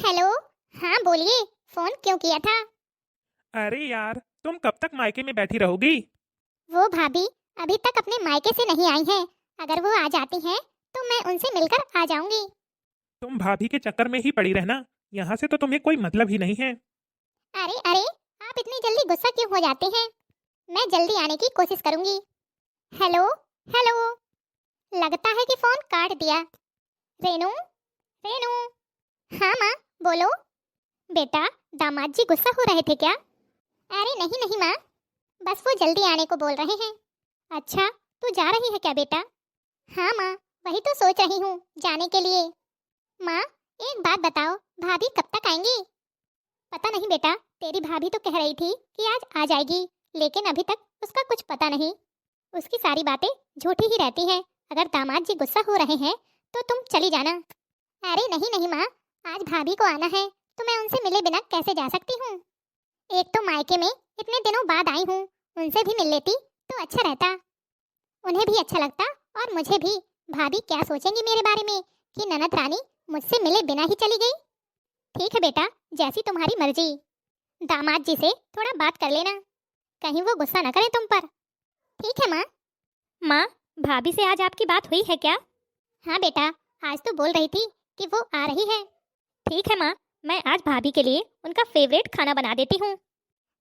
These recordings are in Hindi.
हेलो। हाँ बोलिए, फोन क्यों किया था? अरे यार, तुम कब तक मायके में बैठी रहोगी? वो भाभी अभी तक अपने मायके से नहीं आई हैं। अगर वो आ जाती हैं तो मैं उनसे मिलकर आ जाऊंगी। तुम भाभी के चक्कर में ही पड़ी रहना। यहाँ से तो तुम्हें कोई मतलब ही नहीं है। अरे अरे, आप इतनी जल्दी गुस्सा क्यों हो जाते हैं? मैं जल्दी आने की कोशिश करूंगी। Hello hello. लगता है कि फोन काट दिया। रेनू, रेनू। हाँ माँ, बोलो। बेटा, दामाद जी गुस्सा हो रहे थे क्या? अरे नहीं नहीं माँ, बस वो जल्दी आने को बोल रहे हैं। अच्छा, तू जा रही है क्या बेटा? हाँ माँ, वही तो सोच रही हूँ जाने के लिए। माँ, एक बात बताओ, भाभी कब तक आएंगी? पता नहीं बेटा, तेरी भाभी तो कह रही थी कि आज आ जाएगी, लेकिन अभी तक उसका कुछ पता नहीं। उसकी सारी बातें झूठी ही रहती हैं। अगर दामाद जी गुस्सा हो रहे हैं तो तुम चली जाना। अरे नहीं नहीं माँ, आज भाभी को आना है तो मैं उनसे मिले बिना कैसे जा सकती हूँ? एक तो मायके में इतने दिनों बाद आई हूँ, उनसे भी मिल लेती तो अच्छा रहता। उन्हें भी अच्छा लगता और मुझे भी। भाभी क्या सोचेंगी मेरे बारे में कि ननद रानी मुझसे मिले बिना ही चली गई। ठीक है बेटा, जैसी तुम्हारी मर्जी। दामाद जी से थोड़ा बात कर लेना, कहीं वो गुस्सा न करें तुम पर। ठीक है माँ। माँ, भाभी से आज आपकी बात हुई है क्या? हाँ बेटा, आज तो बोल रही थी कि वो आ रही है। ठीक है माँ, मैं आज भाभी के लिए उनका फेवरेट खाना बना देती हूँ।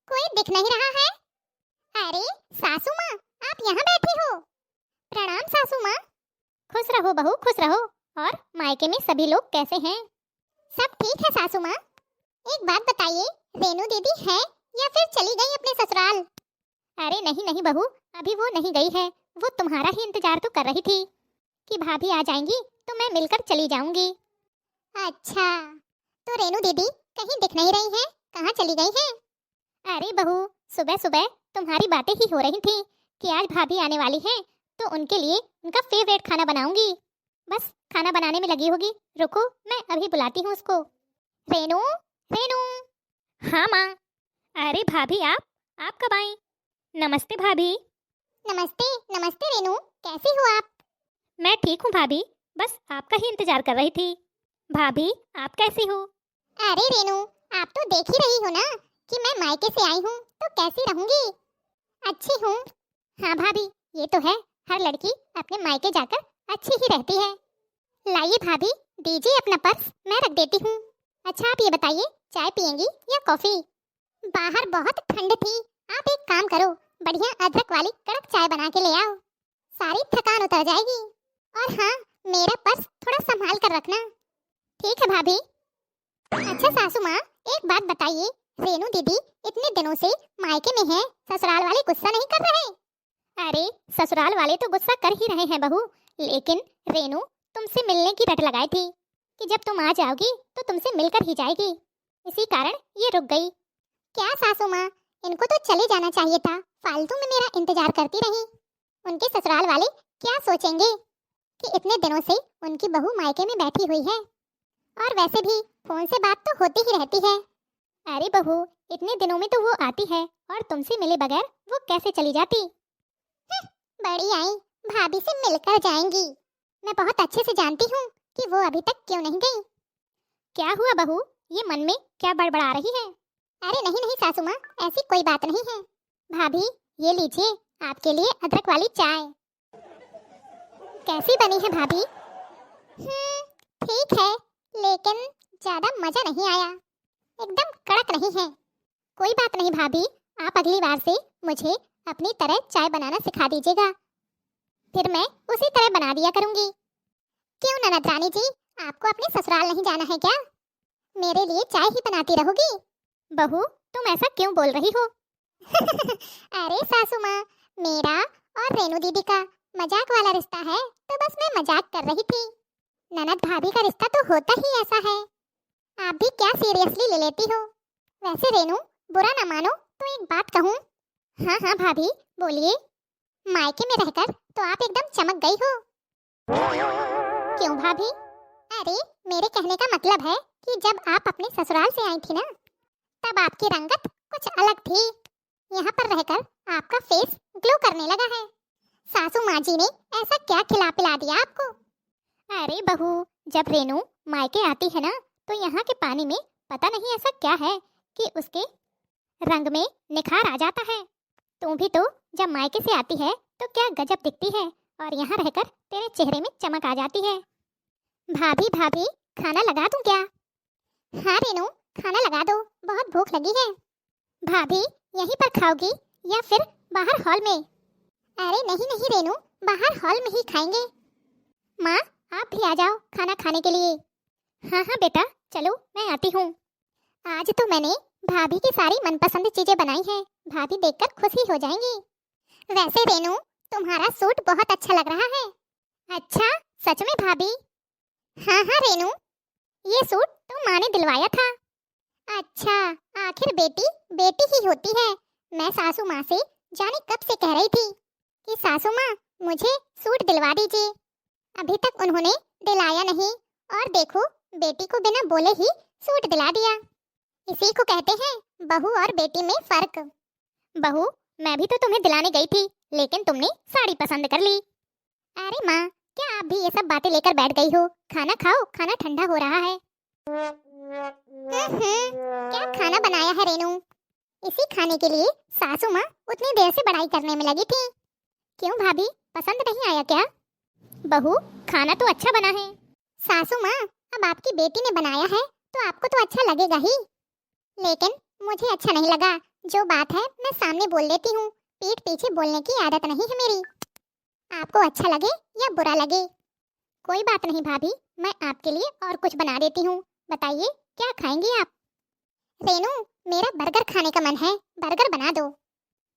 कोई दिख नहीं रहा है। अरे सासू माँ, आप यहाँ बैठी हो? प्रणाम सासू माँ। खुश रहो बहू, खुश रहो। और मायके में सभी लोग कैसे हैं? सब ठीक है सासू माँ। एक बात बताइए, रेनू दीदी है या फिर चली गई अपने ससुराल? अरे नहीं नहीं बहू, अभी वो नहीं गई है। वो तुम्हारा ही इंतजार तो कर रही थी कि भाभी आ जाएंगी तो मैं मिलकर चली जाऊंगी। अच्छा, तो रेनू दीदी कहीं दिख नहीं रही हैं, कहाँ चली गई हैं? अरे बहू, सुबह सुबह तुम्हारी बातें ही हो रही थी कि आज भाभी आने वाली है तो उनके लिए उनका फेवरेट खाना बनाऊंगी। बस खाना बनाने में लगी होगी। रुको, मैं अभी बुलाती हूँ उसको। रेनू, रेनू। हाँ माँ। अरे भाभी, आप कब आई? नमस्ते भाभी। नमस्ते नमस्ते रेनू, कैसी हो आप? मैं ठीक हूँ भाभी, बस आपका ही इंतजार कर रही थी। भाभी, आप कैसी हो? अरे रेनू, आप तो देख ही रही हो ना कि मैं मायके से आई हूँ तो कैसी रहूंगी। अच्छी हूँ। हाँ भाभी, ये तो है, हर लड़की अपने मायके जाकर अच्छी ही रहती है। लाइए भाभी, दीजिए अपना पर्स, मैं रख देती हूँ। अच्छा आप ये बताइए, चाय पियेंगी या कॉफी? बाहर बहुत ठंड थी, आप एक काम करो, बढ़िया अदरक वाली कड़क चाय बना के ले आओ, सारी थकान उतर जाएगी। और हाँ, मेरा पर्स थोड़ा संभाल कर रखना। ठीक है भाभी। अच्छा सासू माँ, एक बात बताइए, रेनू दीदी इतने दिनों से मायके में है, ससुराल वाले गुस्सा नहीं कर रहे? अरे ससुराल वाले तो गुस्सा कर ही रहे हैं बहू, लेकिन रेनू तुमसे मिलने की रट लगाई थी कि जब तुम आ जाओगी तो तुमसे मिलकर ही जाएगी। इसी कारण ये रुक गई। क्या सासू माँ, इनको तो चले जाना चाहिए था, फालतू में मेरा इंतजार करती रही। उनके ससुराल वाले क्या सोचेंगे कि इतने दिनों से उनकी बहू मायके में बैठी हुई है। और वैसे भी फोन से बात तो होती ही रहती है। अरे बहू, इतने दिनों में तो वो आती है और तुमसे मिले बगैर वो कैसे चली जाती? बड़ी आई, भाभी से मिलकर जाएंगी। मैं बहुत अच्छे से जानती हूँ कि वो अभी तक क्यों नहीं गई। क्या हुआ बहू, ये मन में क्या बड़बड़ा रही है? अरे नहीं नहीं सासू माँ, ऐसी कोई बात नहीं है। भाभी, ये लीजिए आपके लिए अदरक वाली चाय। कैसी बनी है भाभी? ठीक है, लेकिन ज्यादा मजा नहीं आया, एकदम कड़क नहीं है। कोई बात नहीं भाभी, आप अगली बार से मुझे अपनी तरह चाय बनाना सिखा दीजिएगा, फिर मैं उसी तरह बना दिया करूंगी। क्यों ननद रानी जी, आपको अपने ससुराल नहीं जाना है क्या? मेरे लिए चाय ही बनाती रहोगी? बहू, तुम ऐसा क्यों बोल रही हो? अरे सासू माँ, मेरा और रेनू दीदी का मजाक वाला रिश्ता है, तो बस मैं मजाक कर रही थी। ननद भाभी का रिश्ता तो होता ही ऐसा है, आप भी क्या सीरियसली ले लेती हो? वैसे रेनू, बुरा ना मानो तो एक बात कहूँ? हाँ हाँ भाभी, बोलिए। मायके में रहकर तो आप एकदम चमक गई हो। क्यों भाभी? अरे मेरे कहने का मतलब है कि जब आप अपने ससुराल से आई थी ना, तब आपकी रंगत कुछ अलग थी। यहाँ पर रहकर आपका फेस ग्लो करने लगा है। सासू माँ जी ने ऐसा क्या खिला पिला दिया आपको? अरे बहू, जब रेनू मायके आती है ना, तो यहाँ के पानी में पता नहीं ऐसा क्या है कि उसके रंग में निखार आ जाता है। तू भी तो जब मायके से आती है तो क्या गजब दिखती है, और यहाँ रहकर तेरे चेहरे में चमक आ जाती है। भाभी भाभी, खाना लगा दूं क्या? हाँ रेनू, खाना लगा दो, बहुत भूख लगी है। भाभी यहीं पर खाओगी या फिर बाहर हॉल में? अरे नहीं नहीं रेनू, बाहर हॉल में ही खाएंगे। माँ आप भी आ जाओ खाना खाने के लिए। हाँ हाँ बेटा, चलो मैं आती हूँ। आज तो मैंने भाभी की सारी मनपसंद चीजें बनाई हैं, भाभी देखकर खुश ही हो जाएंगी। वैसे रेनू, तुम्हारा सूट बहुत अच्छा लग रहा है। अच्छा, सच में भाभी? हाँ हाँ रेनू, ये सूट तो माँ ने दिलवाया था। अच्छा, आखिर बेटी बेटी ही होती है। मैं सासू माँ से जाने कब से कह रही थी कि सासू माँ मुझे सूट दिलवा दीजिए, अभी तक उन्होंने दिलाया नहीं, और देखो बेटी को बिना बोले ही सूट दिला दिया। इसी को कहते हैं बहू और बेटी में फर्क। बहू, मैं भी तो तुम्हें दिलाने गई थी, लेकिन तुमने साड़ी पसंद कर ली। अरे माँ, क्या आप भी ये सब बातें लेकर बैठ गई हो? खाना खाओ, खाना ठंडा हो रहा है। क्या खाना बनाया है रेनू? इसी खाने के लिए सासू माँ उतनी देर से बड़ाई करने में लगी थी। क्यों भाभी, पसंद नहीं आया क्या? बहू, खाना तो अच्छा बना है। सासू माँ, अब आपकी बेटी ने बनाया है तो आपको तो अच्छा लगेगा ही, लेकिन मुझे अच्छा नहीं लगा। जो बात है मैं सामने बोल देती हूँ, पीठ पीछे बोलने की आदत नहीं है मेरी। आपको अच्छा लगे या बुरा लगे, कोई बात नहीं भाभी, मैं आपके लिए और कुछ बना देती हूँ। बताइए क्या खाएंगी आप? रेनू, मेरा बर्गर खाने का मन है, बर्गर बना दो।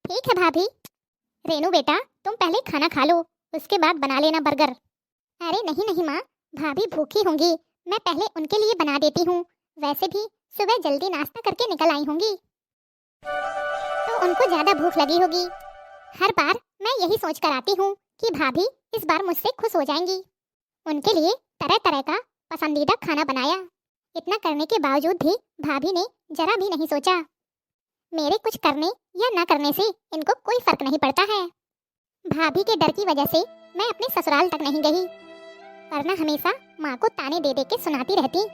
ठीक है भाभी। रेनू बेटा, तुम पहले खाना खा लो, उसके बाद बना लेना बर्गर। अरे नहीं नहीं माँ, भाभी भूखी होंगी, मैं पहले उनके लिए बना देती हूँ। वैसे भी सुबह जल्दी नाश्ता करके निकल आई होंगी तो उनको ज्यादा भूख लगी होगी। हर बार मैं यही सोच कर आती हूँ कि भाभी इस बार मुझसे खुश हो जाएंगी। उनके लिए तरह तरह का पसंदीदा खाना बनाया। इतना करने के बावजूद भी भाभी ने जरा भी नहीं सोचा। मेरे कुछ करने या ना करने से इनको कोई फर्क नहीं पड़ता है। भाभी के डर की वजह से मैं अपने ससुराल तक नहीं गई, वरना हमेशा माँ को ताने दे दे के सुनाती रहती।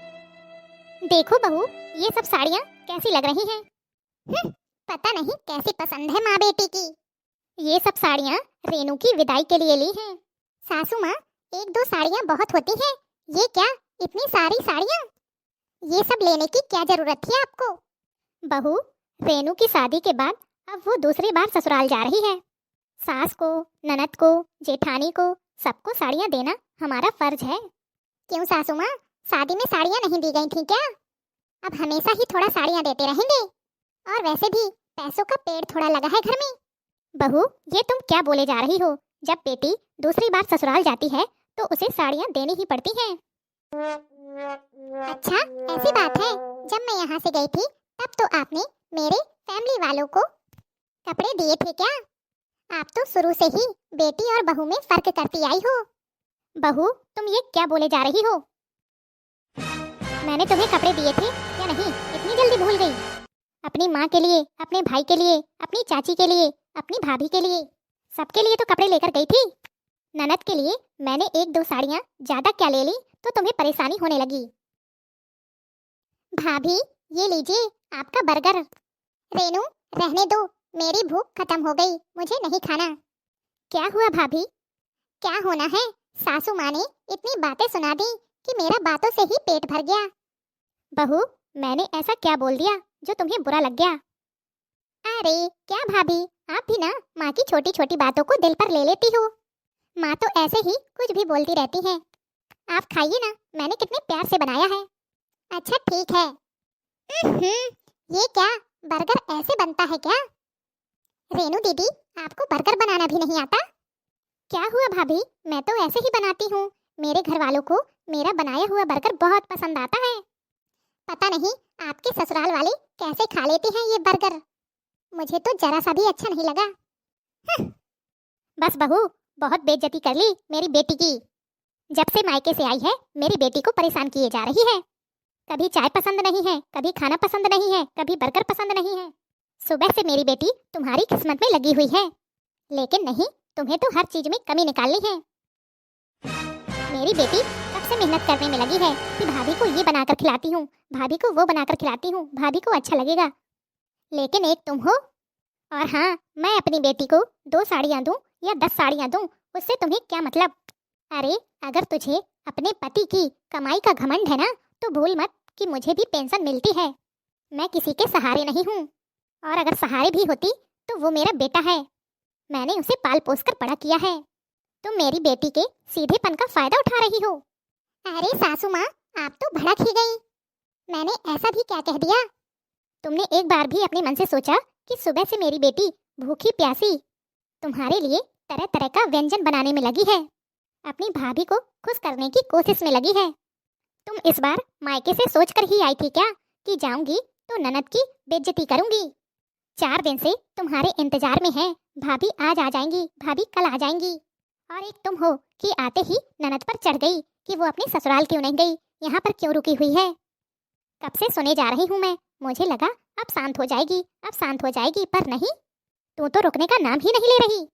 देखो बहू, ये सब साड़ियाँ कैसी लग रही हैं? पता नहीं कैसी पसंद है माँ बेटी की। ये सब साड़ियाँ रेनू की विदाई के लिए ली हैं। सासू माँ, एक दो साड़ियाँ बहुत होती हैं, ये क्या इतनी सारी साड़ियाँ? ये सब लेने की क्या जरूरत थी आपको? बहू, रेनू की शादी के बाद अब वो दूसरी बार ससुराल जा रही है। सास को, ननद को, जेठानी को, सबको साड़ियाँ देना हमारा फर्ज है। क्यों सासू माँ, शादी में साड़ियाँ नहीं दी गई थी क्या? अब हमेशा ही थोड़ा साड़ियाँ देते रहेंगे, और वैसे भी पैसों का पेड़ थोड़ा लगा है घर में। बहू, ये तुम क्या बोले जा रही हो? जब बेटी दूसरी बार ससुराल जाती है तो उसे साड़ियाँ देनी ही पड़ती हैं। अच्छा, ऐसी बात है। जब मैं यहाँ से गई थी तब तो आपने मेरे फैमिली वालों को कपड़े दिए थे क्या? आप तो शुरू से ही बेटी और बहू में फर्क करती आई हो। बहू, तुम ये क्या बोले जा रही हो? मैंने तुम्हें कपड़े दिए थे या नहीं, इतनी जल्दी भूल गई? अपनी माँ के लिए, अपने भाई के लिए, अपनी चाची के लिए, अपनी भाभी के लिए, सबके लिए तो कपड़े लेकर गई थी। ननद के लिए मैंने एक दो साड़ियाँ ज्यादा क्या ले ली तो तुम्हें परेशानी होने लगी। भाभी, ये लीजिए आपका बर्गर। रेनू, रहने दो, मेरी भूख खत्म हो गई, मुझे नहीं खाना। क्या हुआ भाभी? क्या होना है, सासू माँ ने इतनी बातें सुना दी कि मेरा बातों से ही पेट भर गया। बहू, मैंने ऐसा क्या बोल दिया जो तुम्हें बुरा लग गया? अरे क्या भाभी, आप भी ना माँ की छोटी छोटी बातों को दिल पर ले लेती हो। माँ तो ऐसे ही कुछ भी बोलती रहती है। आप खाइए ना, मैंने कितने प्यार से बनाया है। अच्छा ठीक है। ये क्या, बर्गर ऐसे बनता है क्या? रेनू दीदी, आपको बर्गर बनाना भी नहीं आता? क्या हुआ भाभी, मैं तो ऐसे ही बनाती हूँ। मेरे घर वालों को मेरा बनाया हुआ बर्गर बहुत पसंद आता है। पता नहीं आपके ससुराल वाले कैसे खा लेते हैं ये बर्गर, मुझे तो जरा सा भी अच्छा नहीं लगा। बस बहू, बहुत बेइज्जती कर ली मेरी बेटी की। जब से मायके से आई है मेरी बेटी को परेशान किए जा रही है। कभी चाय पसंद नहीं है, कभी खाना पसंद नहीं है, कभी बर्गर पसंद नहीं है। सुबह से मेरी बेटी तुम्हारी किस्मत में लगी हुई है, लेकिन नहीं, तुम्हें तो हर चीज में कमी निकालनी है। मेरी बेटी कब से मेहनत करने में लगी है कि भाभी को ये बनाकर खिलाती हूँ, भाभी को वो बनाकर खिलाती हूँ, भाभी को अच्छा लगेगा। लेकिन एक तुम हो। और हाँ, मैं अपनी बेटी को 2 साड़ियाँ दूँ या 10 साड़ियाँ दूँ, उससे तुम्हें क्या मतलब? अरे अगर तुझे अपने पति की कमाई का घमंड है ना, तो भूल मत कि मुझे भी पेंशन मिलती है। मैं किसी के सहारे नहीं हूँ, और अगर सहारे भी होती तो वो मेरा बेटा है, मैंने उसे पाल पोस कर बड़ा किया है। तुम मेरी बेटी के सीधेपन का फायदा उठा रही हो। अरे सासू माँ, आप तो भड़क ही गई। मैंने ऐसा भी क्या कह दिया? तुमने एक बार भी अपने मन से सोचा कि सुबह से मेरी बेटी भूखी प्यासी तुम्हारे लिए तरह तरह का व्यंजन बनाने में लगी है, अपनी भाभी को खुश करने की कोशिश में लगी है। तुम इस बार मायके से सोच कर ही आई थी क्या कि जाऊंगी तो ननद की बेइज्जती करूंगी? 4 दिन से तुम्हारे इंतजार में है, भाभी आज आ जाएंगी, भाभी कल आ जाएंगी। और एक तुम हो कि आते ही ननद पर चढ़ गई कि वो अपने ससुराल क्यों नहीं गई, यहाँ पर क्यों रुकी हुई है। कब से सुने जा रही हूँ मैं, मुझे लगा अब शांत हो जाएगी, अब शांत हो जाएगी, पर नहीं, तू तो रुकने का नाम ही नहीं ले रही।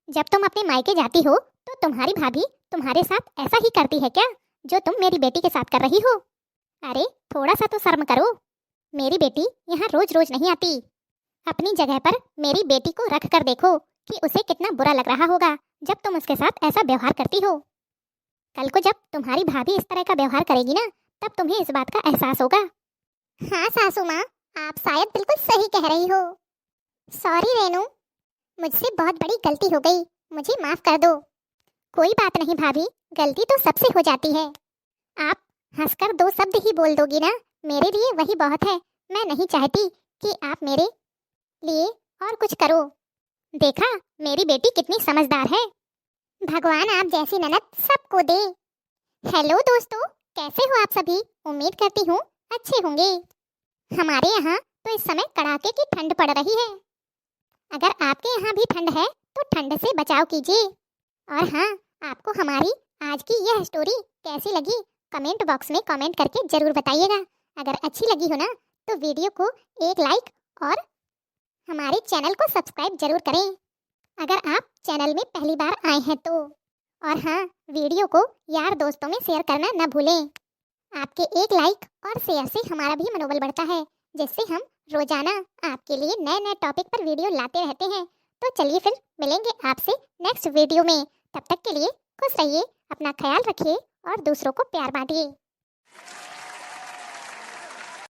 जब तुम अपने मायके जाती हो तो तुम्हारी भाभी तुम्हारे साथ ऐसा ही करती है क्या जो तुम मेरी बेटी के साथ कर रही हो? अरे थोड़ा सा तो शर्म करो। मेरी बेटी यहाँ रोज रोज नहीं आती। अपनी जगह पर मेरी बेटी को रख कर देखो कि उसे कितना बुरा लग रहा होगा जब तुम उसके साथ ऐसा व्यवहार करती हो। कल को जब तुम्हारी भाभी इस तरह का व्यवहार करेगी ना, तब तुम्हें इस बात का एहसास होगा। हाँ सासू माँ, आप शायद बिल्कुल सही कह रही हो। सॉरी रेनू, मुझसे बहुत बड़ी गलती हो गई, मुझे माफ कर दो। कोई बात नहीं भाभी, गलती तो सबसे हो जाती है। आप हंसकर 2 शब्द ही बोल दोगी ना, मेरे लिए वही बहुत है। मैं नहीं चाहती कि आप मेरे लिए और कुछ करो। देखा, मेरी बेटी कितनी समझदार है। भगवान आप जैसी ननद सबको दे। हेलो दोस्तों, कैसे हो आप सभी? उम्मीद करती हूँ अच्छे होंगे। हमारे यहाँ तो इस समय कड़ाके की ठंड पड़ रही है। अगर आपके यहाँ भी ठंड है तो ठंड से बचाव कीजिए। और हाँ, आपको हमारी आज की यह स्टोरी कैसी लगी, कमेंट बॉक्स में कमेंट करके जरूर बताइएगा। अगर अच्छी लगी हो ना तो वीडियो को एक लाइक और हमारे चैनल को सब्सक्राइब जरूर करें, अगर आप चैनल में पहली बार आए हैं तो। और हाँ, वीडियो को यार दोस्तों में शेयर करना न भूलें। आपके एक लाइक और शेयर से हमारा भी मनोबल बढ़ता है, जिससे हम रोजाना आपके लिए नए नए टॉपिक पर वीडियो लाते रहते हैं। तो चलिए फिर मिलेंगे आपसे नेक्स्ट वीडियो में। तब तक के लिए खुश रहिए, अपना ख्याल रखिए और दूसरों को प्यार बांटिए।